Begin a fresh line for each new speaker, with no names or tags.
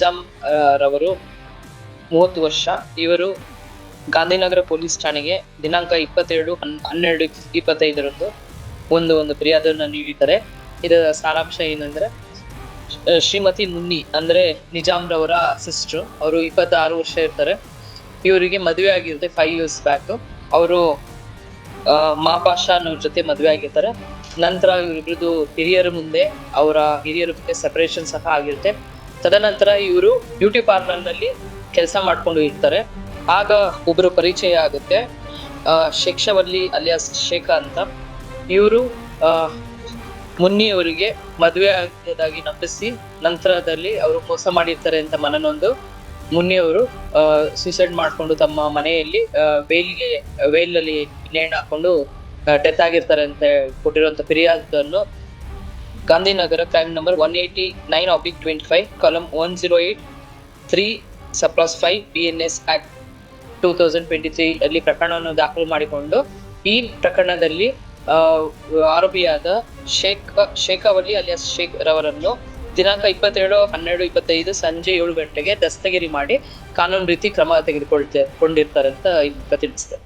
ನಿಜಾಮ್ ರವರು 30 ವರ್ಷ. ಇವರು ಗಾಂಧಿನಗರ ಪೊಲೀಸ್ ಠಾಣೆಗೆ ದಿನಾಂಕ 22/12/25 ಒಂದು ಫಿರ್ಯಾದನ್ನು ನೀಡಿದ್ದಾರೆ. ಇದರ ಸಾರಾಂಶ ಏನಂದ್ರೆ, ಶ್ರೀಮತಿ ಮುನ್ನಿ ಅಂದ್ರೆ ನಿಜಾಮ್ ರವರ ಸಿಸ್ಟರ್. ಅವರು 26 ವರ್ಷ ಇರ್ತಾರೆ. ಇವರಿಗೆ ಮದುವೆ ಆಗಿರುತ್ತೆ 5 years ಬ್ಯಾಕ್. ಅವರು ಮಾಪಾಷಾ ಅನ್ನೋರ್ ಜೊತೆ ಮದುವೆ ಆಗಿರ್ತಾರೆ. ನಂತರ ಇವರಿಬ್ರದ್ದು ಅವರ ಹಿರಿಯರ ಮುಂದೆ ಸೆಪರೇಷನ್ ಸಹ ಆಗಿರುತ್ತೆ. ತದನಂತರ ಇವರು ಬ್ಯೂಟಿ ಪಾರ್ಲರ್ ನಲ್ಲಿ ಕೆಲಸ ಮಾಡ್ಕೊಂಡು ಇರ್ತಾರೆ. ಆಗ ಒಬ್ಬರು ಪರಿಚಯ ಆಗುತ್ತೆ, ಶೇಕ್ಷವಲ್ಲಿ ಅಲಿಯಾಸ್ ಶೇಖ ಅಂತ. ಇವರು ಮುನ್ನಿ ಅವರಿಗೆ ಮದುವೆ ಆಗದಾಗಿ ನಂಬಿಸಿ ನಂತರದಲ್ಲಿ ಅವರು ಮೋಸ ಮಾಡಿರ್ತಾರೆ ಅಂತ ಮನನೊಂದು ಮುನ್ನಿ ಅವರು ಸೂಸೈಡ್ ಮಾಡ್ಕೊಂಡು ತಮ್ಮ ಮನೆಯಲ್ಲಿ ವೇಲಲ್ಲಿ ನೇಣು ಹಾಕೊಂಡು ಡೆತ್ ಆಗಿರ್ತಾರೆ ಅಂತ ಕೊಟ್ಟಿರುವಂತ ಫಿರ್ಯಾದನ್ನು Gandhinagar crime number 189/25 column 108(3) subclause 5 BNS act 2023 ಅಲ್ಲಿ ಪ್ರಕರಣವನ್ನು ದಾಖಲು ಮಾಡಿಕೊಂಡು ಈ ಪ್ರಕರಣದಲ್ಲಿ ಆರೋಪಿಯಾದ ಶೇಖಾವಲಿ ಅಲಿಯಾಸ್ ಶೇಖ್ ರವರನ್ನು ದಿನಾಂಕ 27/12/25 ಸಂಜೆ 7 ಗಂಟೆಗೆ ದಸ್ತಗಿರಿ ಮಾಡಿ ಕಾನೂನು ರೀತಿ ಕ್ರಮ ತೆಗೆದುಕೊಂಡಿರ್ತಾರೆ ಅಂತ ತಿಳಿಸಿದೆ.